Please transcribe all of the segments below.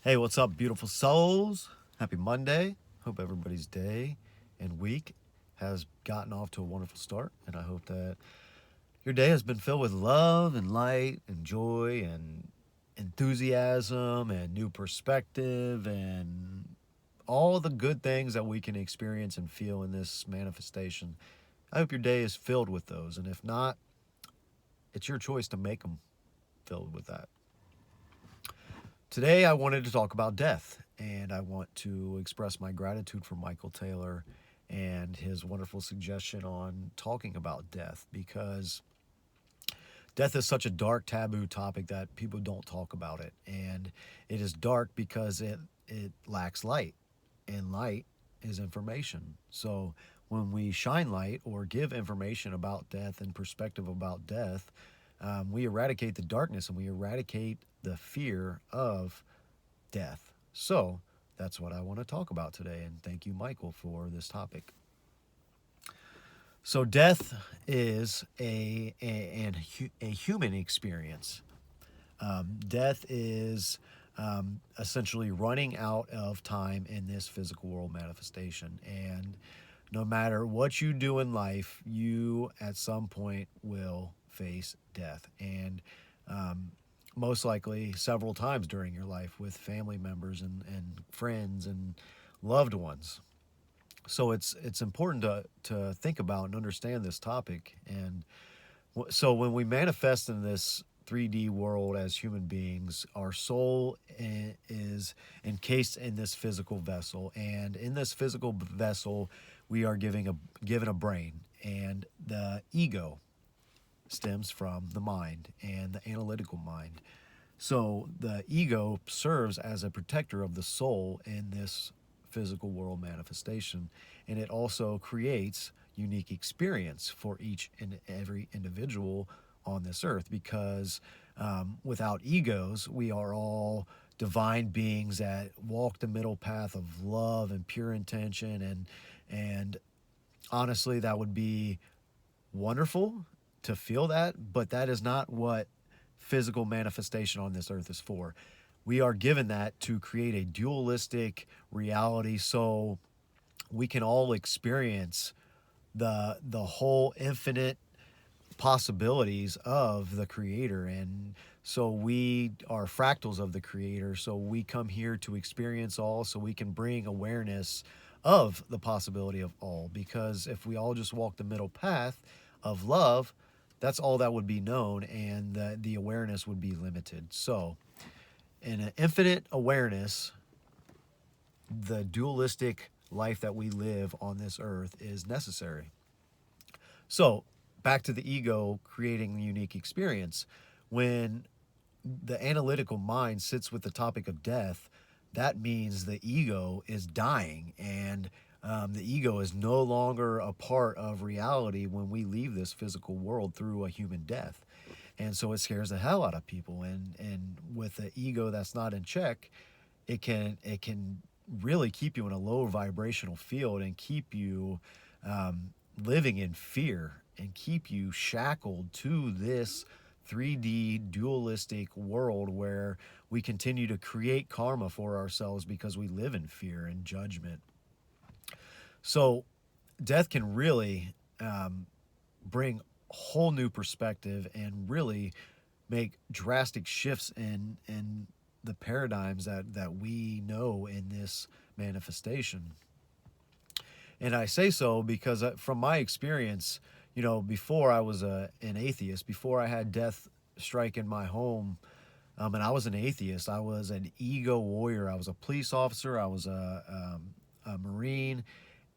Hey, what's up, beautiful souls? Happy Monday. Hope everybody's day and week has gotten off to a wonderful start. And I hope that your day has been filled with love and light and joy and enthusiasm and new perspective and all the good things that we can experience and feel in this manifestation. I hope your day is filled with those. And if not, it's your choice to make them filled with that. Today, I wanted to talk about death, and I want to express my gratitude for Michael Taylor and his wonderful suggestion on talking about death because death is such a dark, taboo topic that people don't talk about it. And it is dark because it lacks light, and light is information. So, when we shine light or give information about death and perspective about death, we eradicate the darkness and we eradicate the fear of death. So that's what I want to talk about today. And thank you, Michael, for this topic. So death is a human experience. Death is essentially running out of time in this physical world manifestation. And no matter what you do in life, you at some point will face death. And most likely several times during your life with family members and friends and loved ones. So it's important to think about and understand this topic. And so when we manifest in this 3D world as human beings, our soul is encased in this physical vessel, and in this physical vessel, we are given a brain, and the ego stems from the mind and the analytical mind. So the ego serves as a protector of the soul in this physical world manifestation, and it also creates unique experience for each and every individual on this earth because without egos, we are all divine beings that walk the middle path of love and pure intention and honestly that would be wonderful to feel that, but that is not what physical manifestation on this earth is for. We are given that to create a dualistic reality so we can all experience the whole infinite possibilities of the creator, and so we are fractals of the creator, so we come here to experience all so we can bring awareness of the possibility of all, because if we all just walk the middle path of love, that's all that would be known, and the awareness would be limited. So in an infinite awareness, the dualistic life that we live on this earth is necessary. So back to the ego creating the unique experience. When the analytical mind sits with the topic of death, that means the ego is dying, and the ego is no longer a part of reality when we leave this physical world through a human death. And so it scares the hell out of people. And with the ego that's not in check, it can really keep you in a low vibrational field and keep you living in fear and keep you shackled to this 3D dualistic world where we continue to create karma for ourselves because we live in fear and judgment. So, death can really bring whole new perspective and really make drastic shifts in the paradigms that we know in this manifestation. And I say so because from my experience, before I was an atheist, before I had death strike in my home, and I was an atheist, I was an ego warrior. I was a police officer, I was a Marine,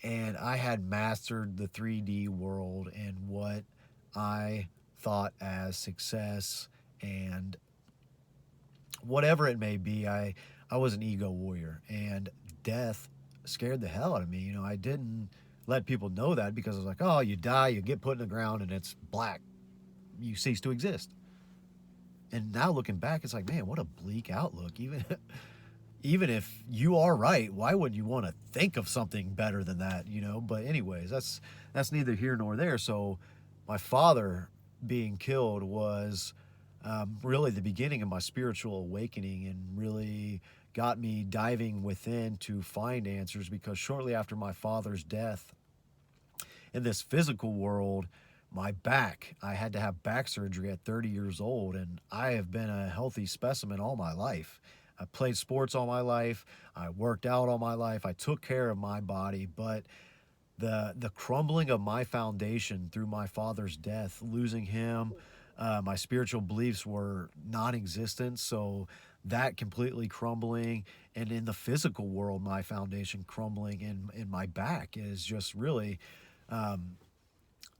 and I had mastered the 3D world and what I thought as success and whatever it may be. I was an ego warrior, and death scared the hell out of me. I didn't let people know that because I was like, oh, you die, you get put in the ground, and it's black. You cease to exist. And now looking back, it's like, man, what a bleak outlook. Even if you are right, why wouldn't you want to think of something better than that? But anyways, that's neither here nor there. So my father being killed was really the beginning of my spiritual awakening and really got me diving within to find answers, because shortly after my father's death, in this physical world, my back, I had to have back surgery at 30 years old, and I have been a healthy specimen all my life. I played sports all my life. I worked out all my life. I took care of my body, but the crumbling of my foundation through my father's death, losing him, my spiritual beliefs were non-existent. So that completely crumbling, and in the physical world, my foundation crumbling in my back is just really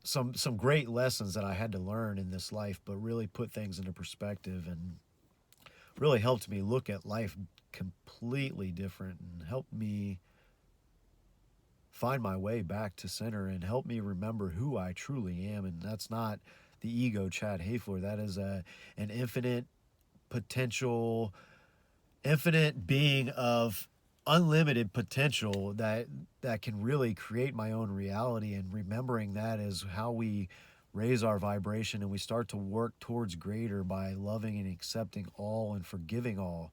some great lessons that I had to learn in this life, but really put things into perspective and really helped me look at life completely different and helped me find my way back to center and help me remember who I truly am. And that's not the ego Chad Hayfler. That is an infinite potential, infinite being of unlimited potential that can really create my own reality. And remembering that is how we raise our vibration, and we start to work towards greater by loving and accepting all and forgiving all,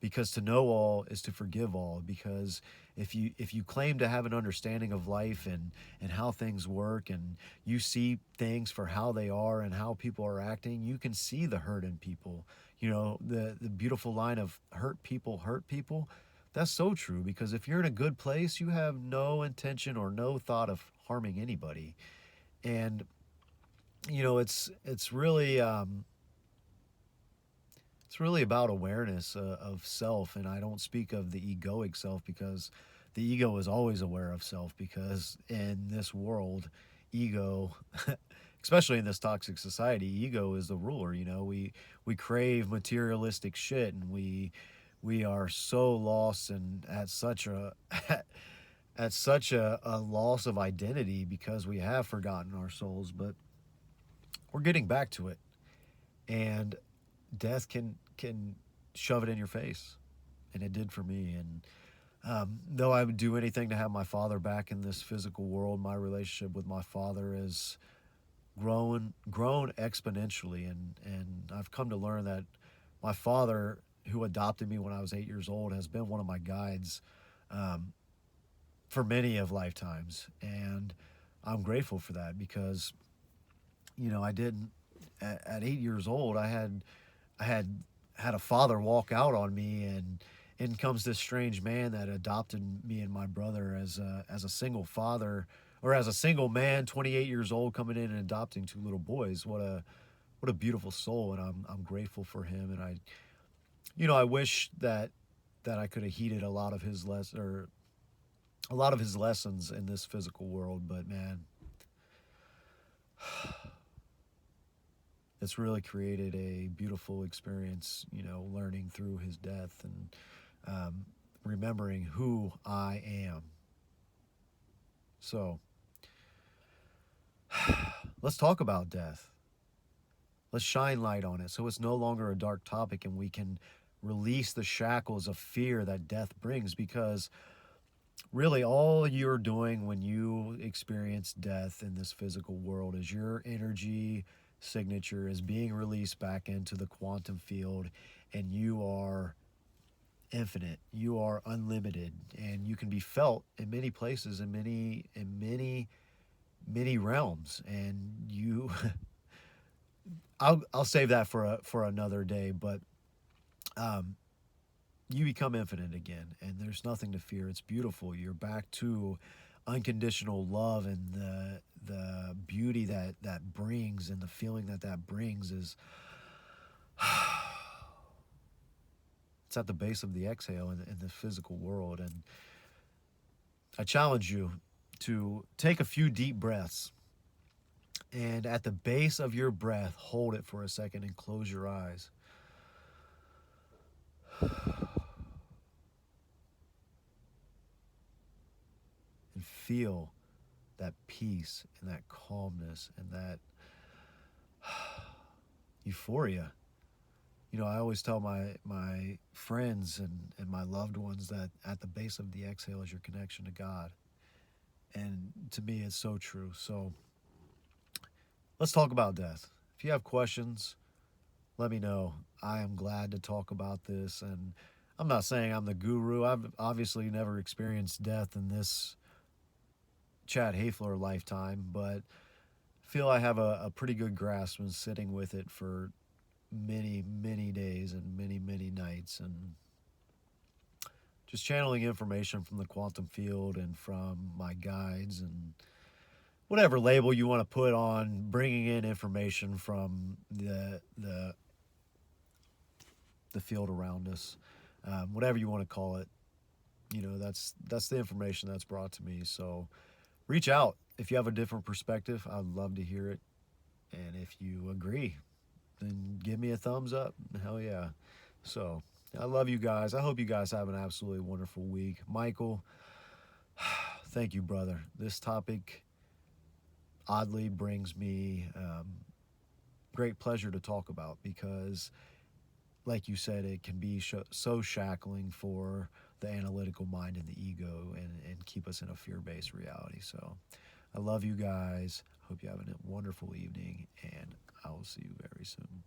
because to know all is to forgive all. Because if you claim to have an understanding of life and how things work, and you see things for how they are and how people are acting, you can see the hurt in people. The beautiful line of hurt people, that's so true, because if you're in a good place, you have no intention or no thought of harming anybody. And it's really about awareness of self. And I don't speak of the egoic self, because the ego is always aware of self, because in this world, ego, especially in this toxic society, ego is the ruler. We crave materialistic shit, and we are so lost and at such a at such a loss of identity, because we have forgotten our souls. But we're getting back to it, and death can shove it in your face, and it did for me. And though I would do anything to have my father back in this physical world, my relationship with my father has grown exponentially. And I've come to learn that my father, who adopted me when I was 8 years old, has been one of my guides um, for many of lifetimes. And I'm grateful for that, because I didn't at 8 years old, I had a father walk out on me, and in comes this strange man that adopted me and my brother as a single father, or as a single man, 28 years old, coming in and adopting two little boys. What a beautiful soul. And I'm grateful for him. And I wish that I could have heeded a lot of his lessons in this physical world. But man, it's really created a beautiful experience, learning through his death, and remembering who I am. So let's talk about death. Let's shine light on it, so it's no longer a dark topic, and we can release the shackles of fear that death brings. Because really, all you're doing when you experience death in this physical world is your energy signature is being released back into the quantum field, and you are infinite, you are unlimited, and you can be felt in many places, in many realms. And I'll save that for another day. But um, you become infinite again, and there's nothing to fear. It's beautiful. You're back to unconditional love, and the beauty that brings, and the feeling that brings is it's at the base of the exhale in the physical world. And I challenge you to take a few deep breaths, and at the base of your breath, hold it for a second and close your eyes. And feel that peace and that calmness and that euphoria. I always tell my friends and my loved ones that at the base of the exhale is your connection to God. And to me, it's so true. So let's talk about death. If you have questions, let me know. I am glad to talk about this, and I'm not saying I'm the guru. I've obviously never experienced death in this Chad Hafler lifetime, but feel I have a pretty good grasp when sitting with it for many, many days and many, many nights, and just channeling information from the quantum field and from my guides and whatever label you want to put on bringing in information from the field around us, whatever you want to call it. You know, that's the information that's brought to me. So reach out if you have a different perspective. I'd love to hear it, and if you agree, then give me a thumbs up. Hell yeah. So I love you guys. I hope you guys have an absolutely wonderful week. Michael, thank you, brother. This topic oddly brings me great pleasure to talk about because, like you said, it can be so shackling for the analytical mind and the ego, and keep us in a fear-based reality. So I love you guys. Hope you have a wonderful evening, and I will see you very soon.